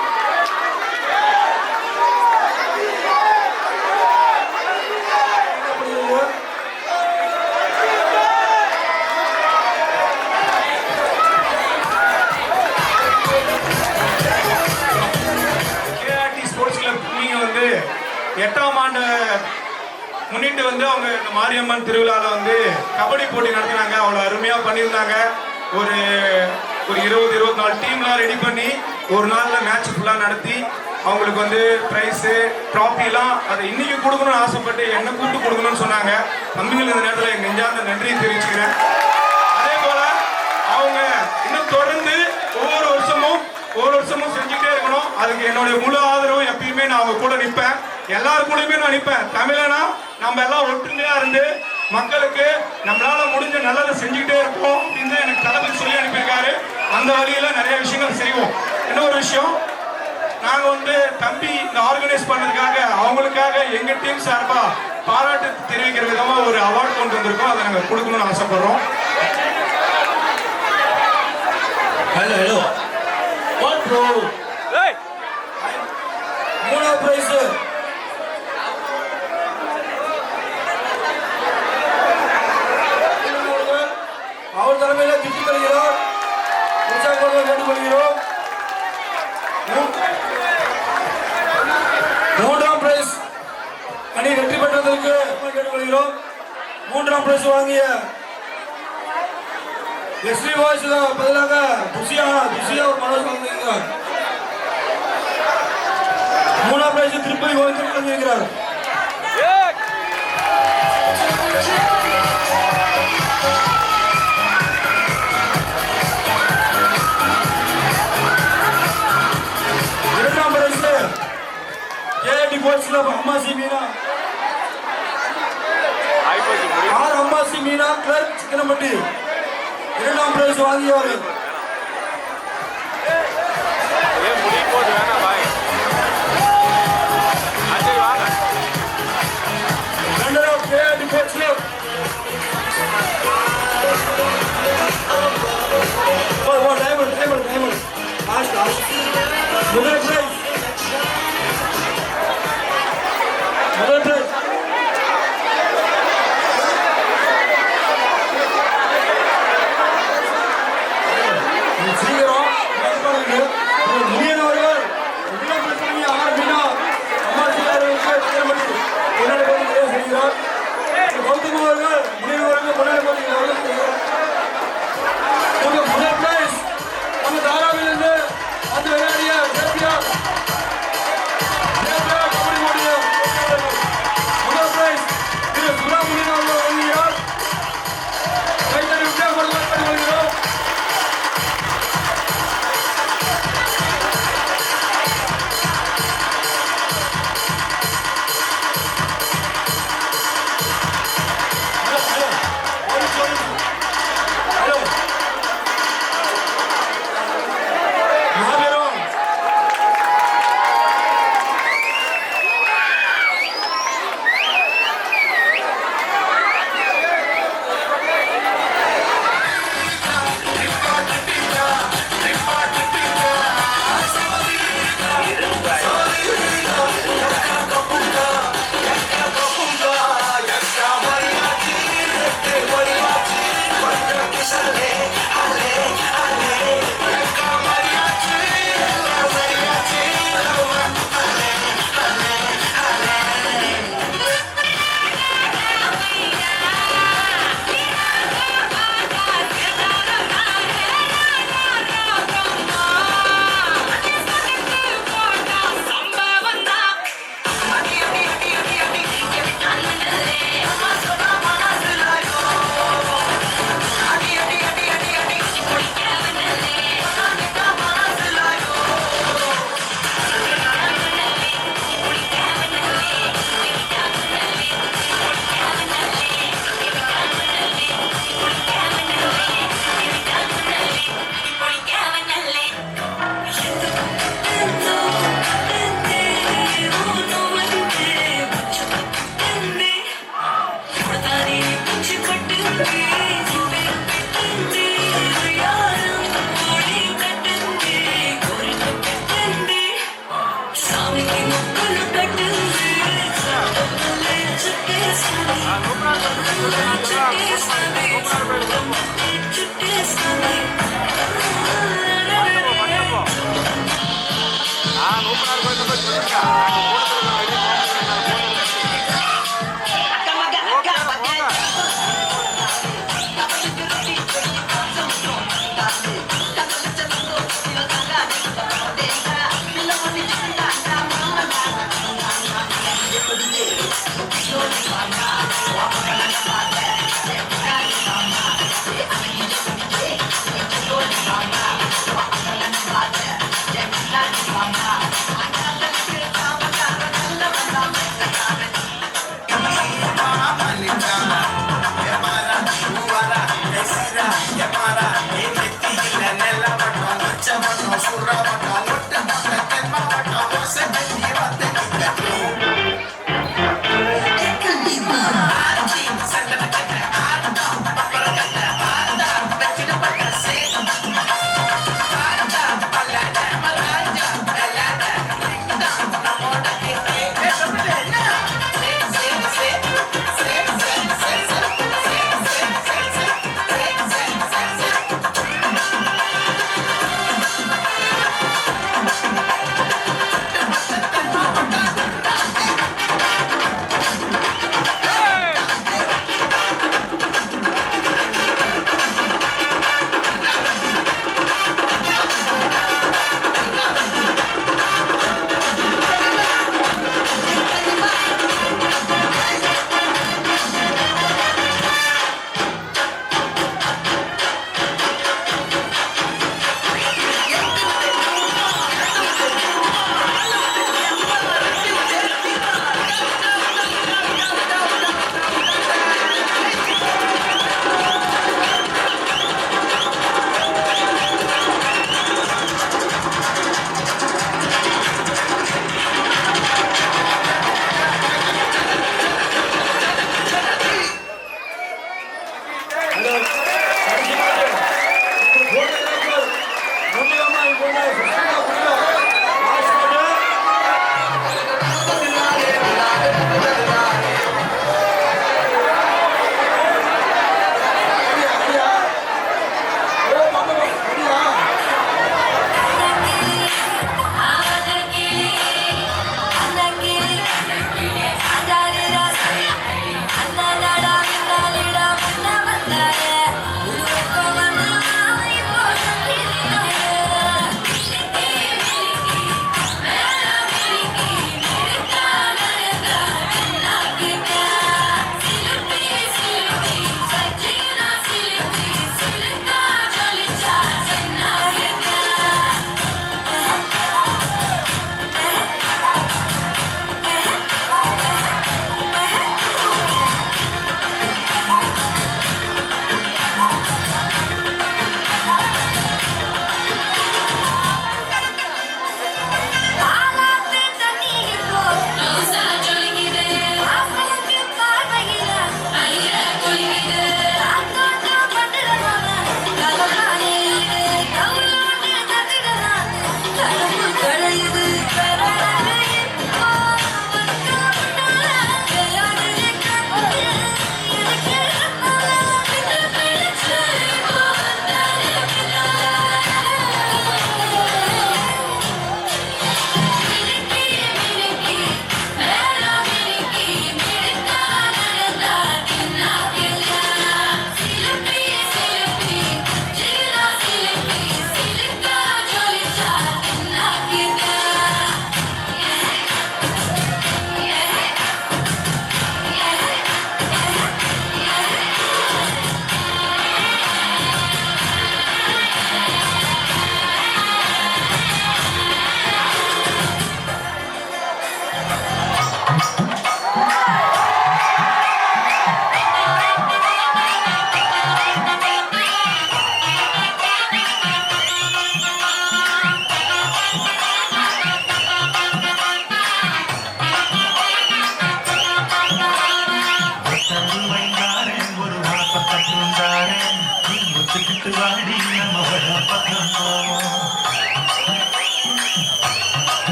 கேஆர்டி ஸ்போர்ட்ஸ் கிளப் நீங்க வந்து 8ஆம் ஆண்டு முன்னிட்டு வந்து அவங்க இந்த மாரியம்மன் திருவிழாவில் வந்து கபடி போட்டி நடத்தினாங்க. அவ்வளோ அருமையாக பண்ணியிருந்தாங்க. ஒரு 20-24 டீம்லாம் ரெடி பண்ணி ஒரு நாளில் மேட்ச் ஃபுல்லாக நடத்தி அவங்களுக்கு வந்து ப்ரைஸு ட்ராஃபிலாம் அதை இன்னைக்கு கொடுக்கணும்னு ஆசைப்பட்டு என்ன கூப்பிட்டு கொடுக்கணும்னு சொன்னாங்க. தம்பிகள் இந்த நேரத்தில் எங்கள் நெஞ்சார்ந்த நன்றியை தெரிவிச்சுக்கிறேன். அதே போல் அவங்க இன்னும் தொடர்ந்து ஒவ்வொரு வருஷமும் செஞ்சுட்டே இருக்கணும். அதுக்கு என்னுடைய முழு ஆதரவு எப்பயுமே நான் அவங்க கூட நிற்பேன். எல்லாரும் கூடயுமே நான் நிற்பேன். தமிழனா நம்ம எல்லாம் ஒற்றுமையா இருந்து மக்களுக்கு நம்மளால முடிஞ்ச நல்லதை செஞ்சுக்கிட்டே இருப்போம் அப்படின்னு எனக்கு தளபதி சொல்லி அனுப்பியிருக்காரு. அந்த வழியில நிறைய விஷயங்கள் செய்வோம். இன்னொரு விஷயம், நாங்க வந்து தம்பி இந்த ஆர்கனைஸ் பண்ணதுக்காக அவங்களுக்காக எங்க டீம் சார்பா பாராட்டு தெரிவிக்கிற விதமா ஒரு அவார்டு கொண்டு வந்திருக்கோம். அதை நாங்க கொடுக்கணும்னு ஆசைப்படுறோம். ஹலோ வாட் ப்ரோ, மூணாவது பிரைஸ் அவர் தலைமையில் திட்டி தருகிறோம். உற்சாகமாக கேட்டுக்கொள்கிறோம். 3ஆம் பிரைஸ் அணி வெற்றி பெற்றதற்கு கேட்டுக்கொள்கிறோம். 3ஆம் பிரைஸ் வாங்கிய எஸ்ரீ வாய்ஸ் பதிலாக துசியா ஒரு மனோஜ் வாங்கியிருக்கிறார். 3ஆம் பிரைஸ் திருப்பதி கோவிந்தன் வாங்கியிருக்கிறார். அம்மாசி மீனா அம்மாசி மீனா கிளர்க் சிக்கனப்பட்டி 2ஆம் பிரைஸ் வாங்கியவர்கள். முதல் பிரைஸ்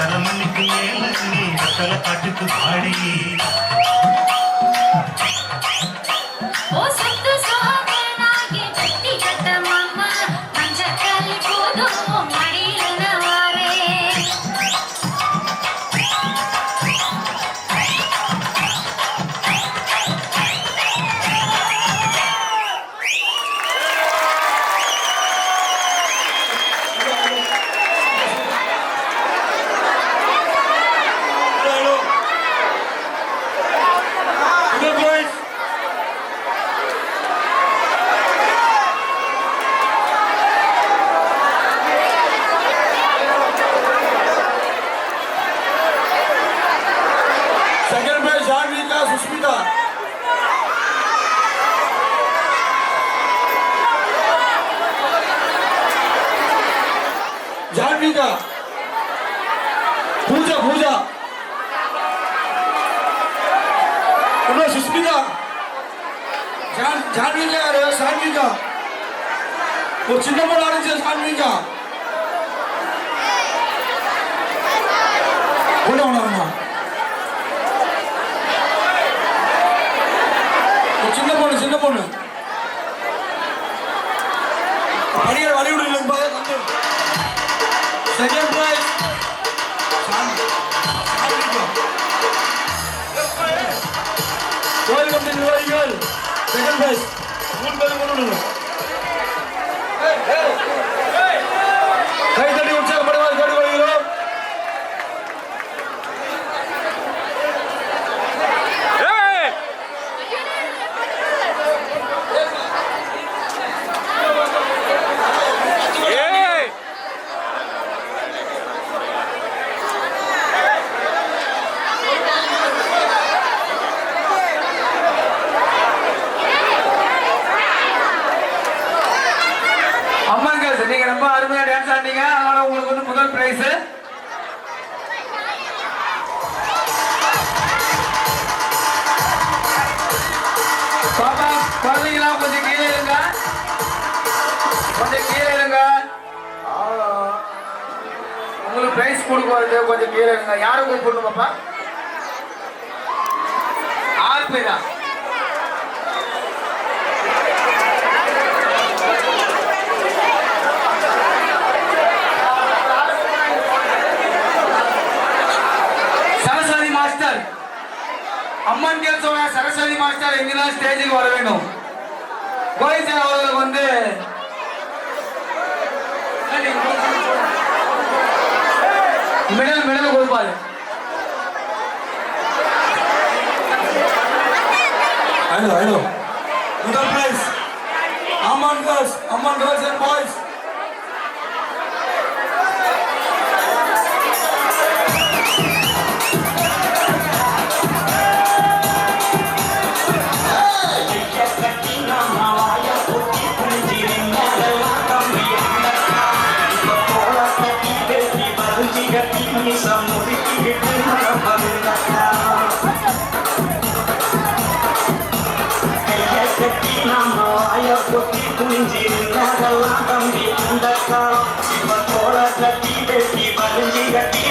அரமணிக்கு மேல நீ கத்தல காட்டுக்கு பாடி ओ सत्तु सोहबनागे गट्टी कट्ट मामा मंजकल कोदो मड़ील नवारे सेकंड प्राइज जानवी का सुष्मिता जानवी का पूजा पूजा सुष्मिता जानवी का यार जानवी का वो चिन्ह आड़ी जानवी का होना होना होना சின்ன பொண்ணு படிக்கிற வழி விடுங்க செகண்ட் பிரைஸ் கோயில் கம்பெனி நிர்வாகிகள் செகண்ட் பிரைஸ் 3 பேர் கொண்டு கை தட்டி உற்சாகப்படுவார் கேட்டுக்கொள்கிறோம். நீங்க ரொம்ப அருமையா டான்ஸ் ஆடினீங்க. அதனால உங்களுக்கு வந்து முதல் பிரைஸ். பாப்பா குழந்தைங்களா கொஞ்சம் கீழே இருங்க, கொஞ்சம் கீழே இருங்க. உங்களுக்கு பிரைஸ் கொடுக்கறது கொஞ்சம் கீழே இருங்க. யாரும் கூப்பிடணும் பாப்பா? 6 பேரா? அம்மன் கேள்வி சரஸ்வதி மாஸ்டர் எங்கெல்லாம் ஸ்டேஜுக்கு வர வேண்டும். கோயில் சார் அவர்களுக்கு வந்து மெடல் கொடுப்பாரு. முதல் prize Amman girls and boys. தம்பி அந்த காலம் இப்ப தோழ கட்டி வெட்டி வலிஞ்சி கட்டி